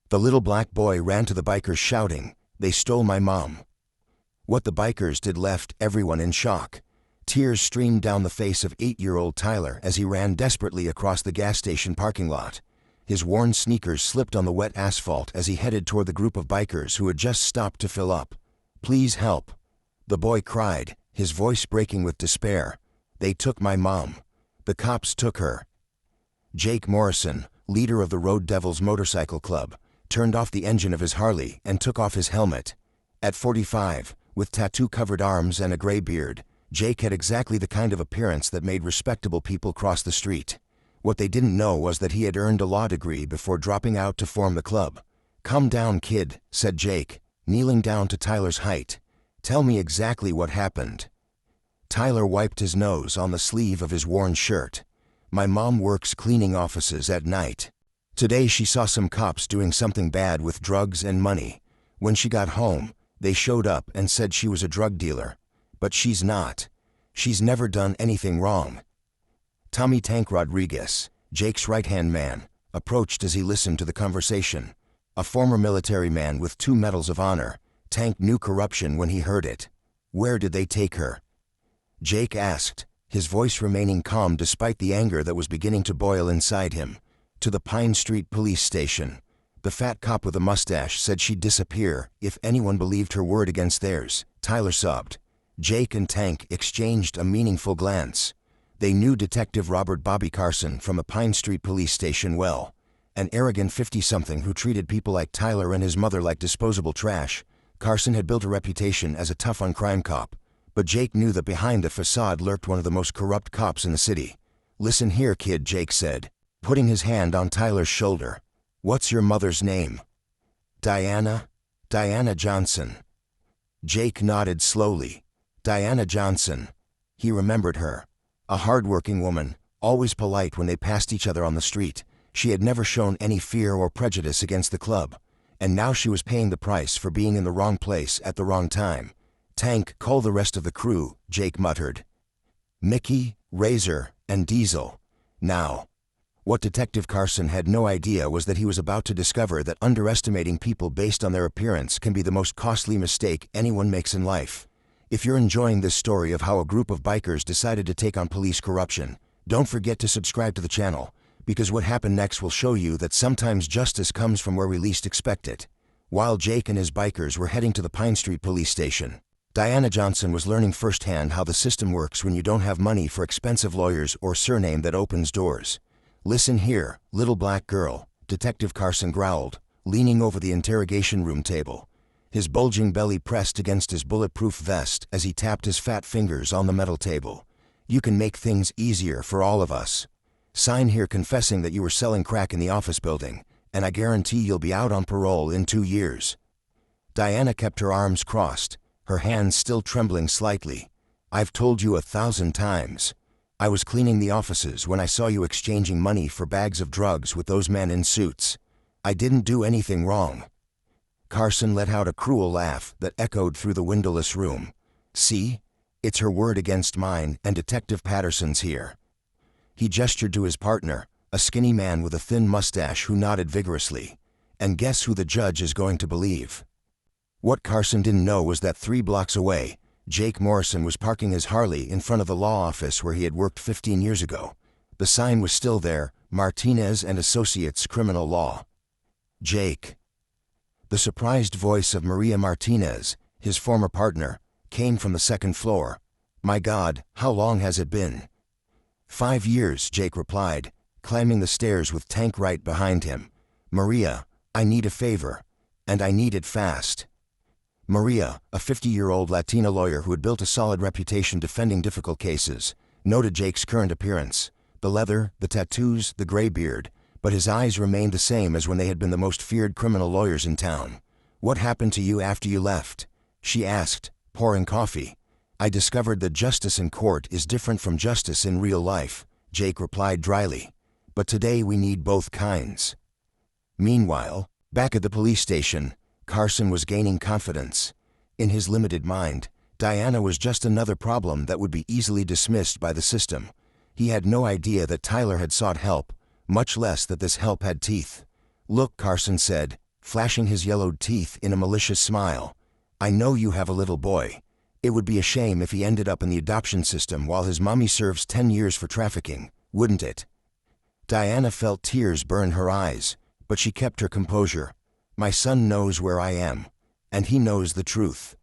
The little black boy ran to the bikers shouting, "They stole my mom." What the bikers did left everyone in shock. Tears streamed down the face of 8-year-old Tyler as he ran desperately across the gas station parking lot. His worn sneakers slipped on the wet asphalt as he headed toward the group of bikers who had just stopped to fill up. "Please help," the boy cried, his voice breaking with despair. "They took my mom. The cops took her." Jake Morrison, leader of the Road Devils Motorcycle Club, turned off the engine of his Harley and took off his helmet. At 45, with tattoo-covered arms and a gray beard, Jake had exactly the kind of appearance that made respectable people cross the street. What they didn't know was that he had earned a law degree before dropping out to form the club. "Calm down, kid," said Jake, kneeling down to Tyler's height. "Tell me exactly what happened." Tyler wiped his nose on the sleeve of his worn shirt. "My mom works cleaning offices at night. Today she saw some cops doing something bad with drugs and money. When she got home, they showed up and said she was a drug dealer. But she's not. She's never done anything wrong." Tommy Tank Rodriguez, Jake's right-hand man, approached as he listened to the conversation. A former military man with 2 medals of honor, Tank knew corruption when he heard it. "Where did they take her?" Jake asked, his voice remaining calm despite the anger that was beginning to boil inside him. "To the Pine Street police station. The fat cop with a mustache said she'd disappear if anyone believed her word against theirs," Tyler sobbed. Jake and Tank exchanged a meaningful glance. They knew Detective Robert "Bobby" Carson from a Pine Street police station well. An arrogant 50-something who treated people like Tyler and his mother like disposable trash, Carson had built a reputation as a tough-on-crime cop. But Jake knew that behind the facade lurked one of the most corrupt cops in the city. "Listen here, kid," Jake said, putting his hand on Tyler's shoulder. "What's your mother's name?" "Diana. Diana Johnson." Jake nodded slowly. Diana Johnson. He remembered her. A hard-working woman, always polite when they passed each other on the street. She had never shown any fear or prejudice against the club. And now she was paying the price for being in the wrong place at the wrong time. "Tank, call the rest of the crew," Jake muttered. "Mickey, Razor, and Diesel. Now." What Detective Carson had no idea was that he was about to discover that underestimating people based on their appearance can be the most costly mistake anyone makes in life. If you're enjoying this story of how a group of bikers decided to take on police corruption, don't forget to subscribe to the channel, because what happened next will show you that sometimes justice comes from where we least expect it. While Jake and his bikers were heading to the Pine Street police station, Diana Johnson was learning firsthand how the system works when you don't have money for expensive lawyers or surname that opens doors. "Listen here, little black girl," Detective Carson growled, leaning over the interrogation room table. His bulging belly pressed against his bulletproof vest as he tapped his fat fingers on the metal table. "You can make things easier for all of us. Sign here confessing that you were selling crack in the office building, and I guarantee you'll be out on parole in 2 years." Diana kept her arms crossed, her hands still trembling slightly. "I've told you 1,000 times. I was cleaning the offices when I saw you exchanging money for bags of drugs with those men in suits. I didn't do anything wrong." Carson let out a cruel laugh that echoed through the windowless room. "See? It's her word against mine, and Detective Patterson's here." He gestured to his partner, a skinny man with a thin mustache who nodded vigorously. "And guess who the judge is going to believe?" What Carson didn't know was that 3 blocks away, Jake Morrison was parking his Harley in front of the law office where he had worked 15 years ago. The sign was still there, "Martinez and Associates Criminal Law." "Jake." The surprised voice of Maria Martinez, his former partner, came from the second floor. "My God, how long has it been?" 5 years, Jake replied, climbing the stairs with Tank right behind him. "Maria, I need a favor, and I need it fast." Maria, a 50-year-old Latina lawyer who had built a solid reputation defending difficult cases, noted Jake's current appearance, the leather, the tattoos, the gray beard, but his eyes remained the same as when they had been the most feared criminal lawyers in town. "What happened to you after you left?" she asked, pouring coffee. "I discovered that justice in court is different from justice in real life," Jake replied dryly. "But today we need both kinds." Meanwhile, back at the police station, Carson was gaining confidence. In his limited mind, Diana was just another problem that would be easily dismissed by the system. He had no idea that Tyler had sought help, much less that this help had teeth. "Look," Carson said, flashing his yellowed teeth in a malicious smile. "I know you have a little boy. It would be a shame if he ended up in the adoption system while his mommy serves 10 years for trafficking, wouldn't it?" Diana felt tears burn her eyes, but she kept her composure. "My son knows where I am, and he knows the truth."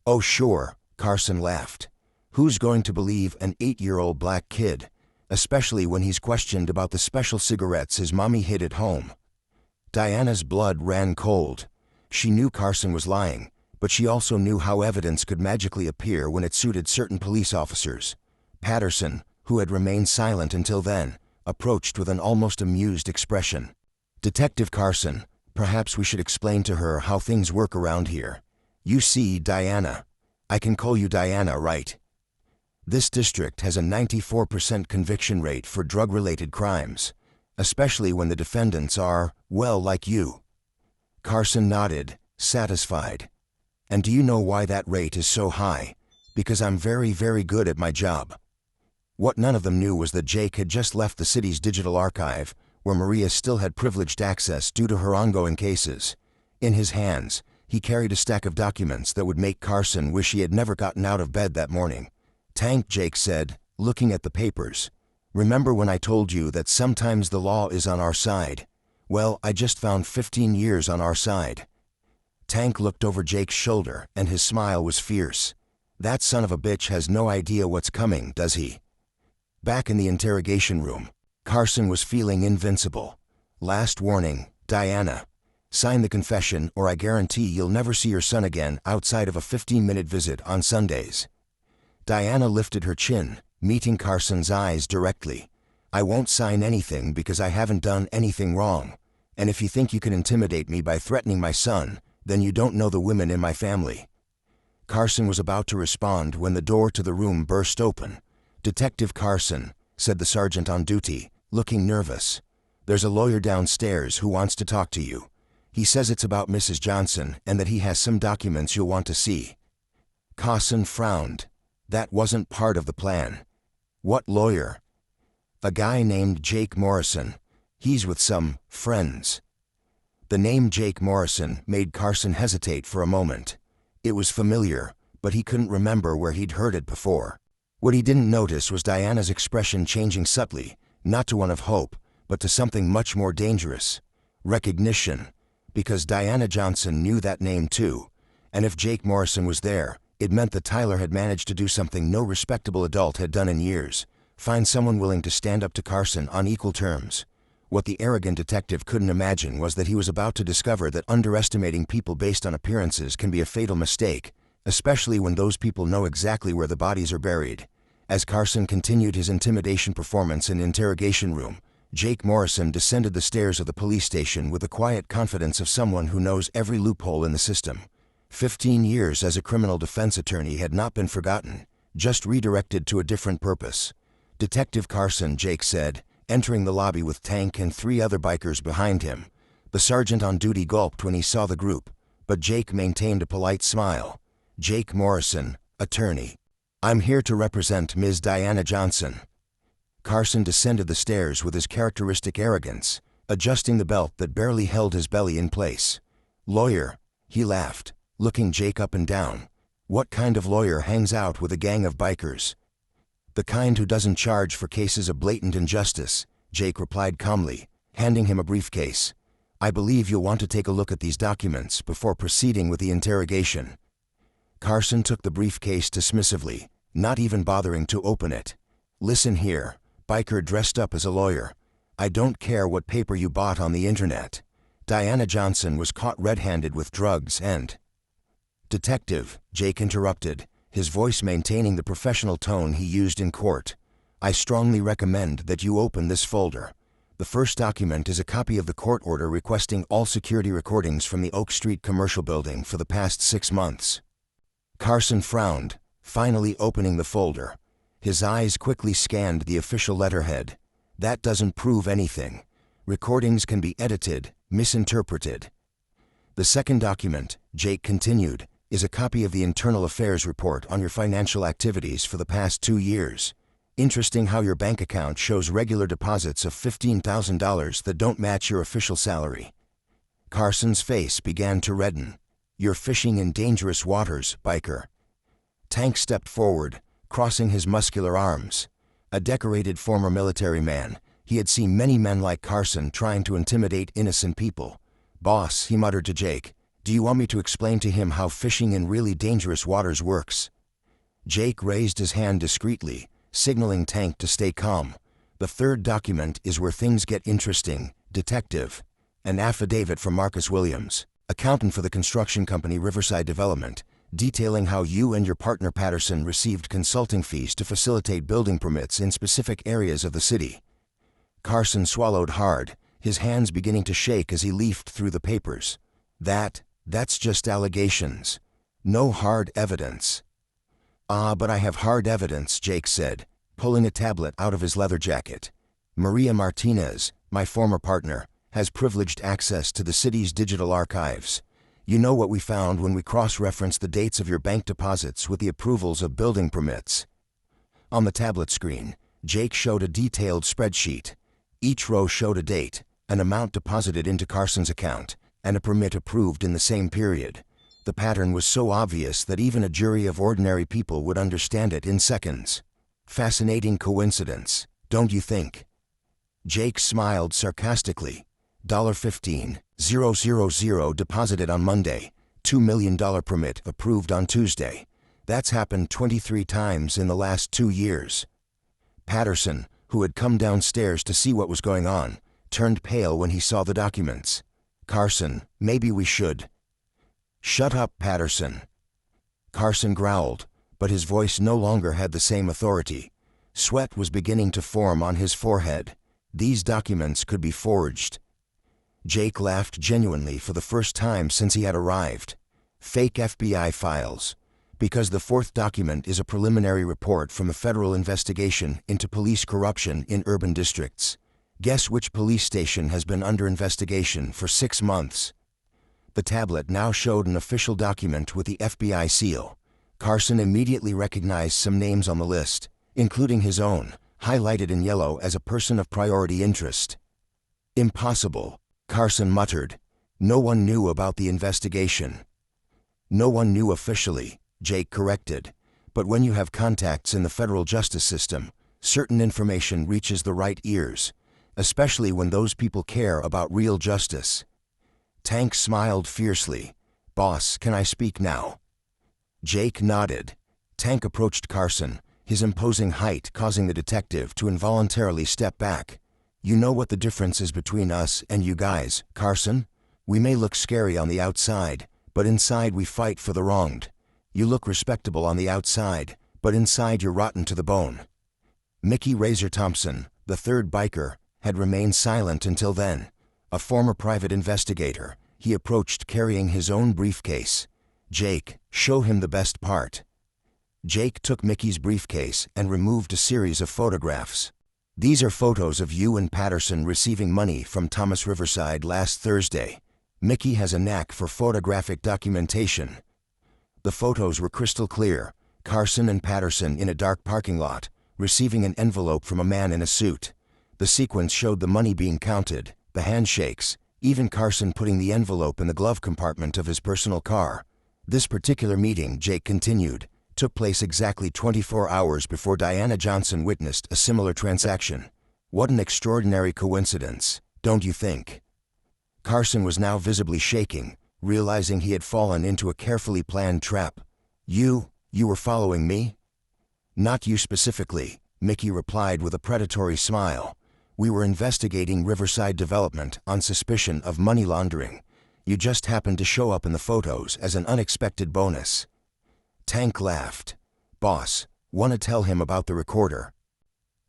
"Oh sure," Carson laughed. "Who's going to believe an 8-year-old black kid, especially when he's questioned about the special cigarettes his mommy hid at home?" Diana's blood ran cold. She knew Carson was lying, but she also knew how evidence could magically appear when it suited certain police officers. Patterson, who had remained silent until then, approached with an almost amused expression. "Detective Carson, perhaps we should explain to her how things work around here. You see, Diana. I can call you Diana, right? This district has a 94% conviction rate for drug-related crimes, especially when the defendants are, well, like you." Carson nodded, satisfied. "And do you know why that rate is so high? Because I'm very, very good at my job." What none of them knew was that Jake had just left the city's digital archive, where Maria still had privileged access due to her ongoing cases. In his hands, he carried a stack of documents that would make Carson wish he had never gotten out of bed that morning. "Tank," Jake said, looking at the papers. "Remember when I told you that sometimes the law is on our side? Well, I just found 15 years on our side." Tank looked over Jake's shoulder, and his smile was fierce. "That son of a bitch has no idea what's coming, does he?" Back in the interrogation room, Carson was feeling invincible. "Last warning, Diana. Sign the confession or I guarantee you'll never see your son again outside of a 15-minute visit on Sundays." Diana lifted her chin, meeting Carson's eyes directly. "I won't sign anything because I haven't done anything wrong. And if you think you can intimidate me by threatening my son, then you don't know the women in my family." Carson was about to respond when the door to the room burst open. "Detective Carson," said the sergeant on duty, looking nervous. "There's a lawyer downstairs who wants to talk to you. He says it's about Mrs. Johnson and that he has some documents you'll want to see." Carson frowned. That wasn't part of the plan. "What lawyer?" "A guy named Jake Morrison. He's with some friends." The name Jake Morrison made Carson hesitate for a moment. It was familiar, but he couldn't remember where he'd heard it before. What he didn't notice was Diana's expression changing subtly, not to one of hope, but to something much more dangerous. Recognition. Because Diana Johnson knew that name too, and if Jake Morrison was there, it meant that Tyler had managed to do something no respectable adult had done in years: find someone willing to stand up to Carson on equal terms. What the arrogant detective couldn't imagine was that he was about to discover that underestimating people based on appearances can be a fatal mistake, especially when those people know exactly where the bodies are buried. As Carson continued his intimidation performance in the interrogation room, Jake Morrison descended the stairs of the police station with the quiet confidence of someone who knows every loophole in the system. 15 years as a criminal defense attorney had not been forgotten, just redirected to a different purpose. "Detective Carson," Jake said, entering the lobby with Tank and 3 other bikers behind him. The sergeant on duty gulped when he saw the group, but Jake maintained a polite smile. "Jake Morrison, attorney. I'm here to represent Ms. Diana Johnson." Carson descended the stairs with his characteristic arrogance, adjusting the belt that barely held his belly in place. "Lawyer," he laughed, looking Jake up and down. "What kind of lawyer hangs out with a gang of bikers?" "The kind who doesn't charge for cases of blatant injustice," Jake replied calmly, handing him a briefcase. "I believe you'll want to take a look at these documents before proceeding with the interrogation." Carson took the briefcase dismissively, not even bothering to open it. "Listen here, biker dressed up as a lawyer. I don't care what paper you bought on the internet. Diana Johnson was caught red-handed with drugs and—" "Detective," Jake interrupted, his voice maintaining the professional tone he used in court. "I strongly recommend that you open this folder. The first document is a copy of the court order requesting all security recordings from the Oak Street commercial building for the past 6 months." Carson frowned, finally opening the folder. His eyes quickly scanned the official letterhead. "That doesn't prove anything. Recordings can be edited, misinterpreted." "The second document," Jake continued, "is a copy of the Internal Affairs report on your financial activities for the past 2 years. Interesting how your bank account shows regular deposits of $15,000 that don't match your official salary." Carson's face began to redden. "You're fishing in dangerous waters, biker." Tank stepped forward, crossing his muscular arms. A decorated former military man, he had seen many men like Carson trying to intimidate innocent people. "Boss," he muttered to Jake, "do you want me to explain to him how fishing in really dangerous waters works?" Jake raised his hand discreetly, signaling Tank to stay calm. "The third document is where things get interesting, detective." An affidavit from Marcus Williams, accountant for the construction company Riverside Development, detailing how you and your partner Patterson received consulting fees to facilitate building permits in specific areas of the city. Carson swallowed hard, his hands beginning to shake as he leafed through the papers. That's just allegations. No hard evidence." "Ah, but I have hard evidence," Jake said, pulling a tablet out of his leather jacket. "Maria Martinez, my former partner, has privileged access to the city's digital archives. You know what we found when we cross-referenced the dates of your bank deposits with the approvals of building permits." On the tablet screen, Jake showed a detailed spreadsheet. Each row showed a date, an amount deposited into Carson's account, and a permit approved in the same period. The pattern was so obvious that even a jury of ordinary people would understand it in seconds. "Fascinating coincidence, don't you think?" Jake smiled sarcastically. $15,000 deposited on Monday, $2 million permit approved on Tuesday. That's happened 23 times in the last 2 years. Patterson, who had come downstairs to see what was going on, turned pale when he saw the documents. "Carson, maybe we should." "Shut up, Patterson." Carson growled, but his voice no longer had the same authority. Sweat was beginning to form on his forehead. These documents could be forged. Jake laughed genuinely for the first time since he had arrived. "Fake FBI files. Because the fourth document is a preliminary report from a federal investigation into police corruption in urban districts. Guess which police station has been under investigation for 6 months?" The tablet now showed an official document with the FBI seal. Carson immediately recognized some names on the list, including his own, highlighted in yellow as a person of priority interest. "Impossible," Carson muttered. "No one knew about the investigation." "No one knew officially," Jake corrected. "But when you have contacts in the federal justice system, certain information reaches the right ears, especially when those people care about real justice." Tank smiled fiercely. "Boss, can I speak now?" Jake nodded. Tank approached Carson, his imposing height causing the detective to involuntarily step back. "You know what the difference is between us and you guys, Carson? We may look scary on the outside, but inside we fight for the wronged. You look respectable on the outside, but inside you're rotten to the bone." Mickey Razor Thompson, the third biker, had remained silent until then. A former private investigator, he approached carrying his own briefcase. "Jake, show him the best part." Jake took Mickey's briefcase and removed a series of photographs. "These are photos of you and Patterson receiving money from Thomas Riverside last Thursday." Mickey has a knack for photographic documentation. The photos were crystal clear. Carson and Patterson in a dark parking lot, receiving an envelope from a man in a suit. The sequence showed the money being counted, the handshakes, even Carson putting the envelope in the glove compartment of his personal car. This particular meeting, Jake continued, took place exactly 24 hours before Diana Johnson witnessed a similar transaction. What an extraordinary coincidence, don't you think? Carson was now visibly shaking, realizing he had fallen into a carefully planned trap. You were following me?" "Not you specifically," Mickey replied with a predatory smile. "We were investigating Riverside Development on suspicion of money laundering. You just happened to show up in the photos as an unexpected bonus." Tank laughed. "Boss, wanna tell him about the recorder?"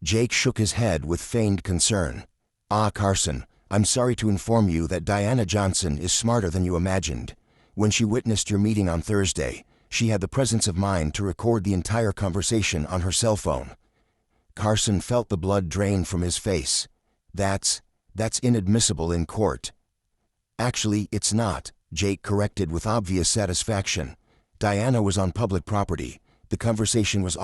Jake shook his head with feigned concern. "Ah, Carson, I'm sorry to inform you that Diana Johnson is smarter than you imagined. When she witnessed your meeting on Thursday, she had the presence of mind to record the entire conversation on her cell phone." Carson felt the blood drain from his face. That's inadmissible in court." "Actually, it's not," Jake corrected with obvious satisfaction. "Diana was on public property. The conversation was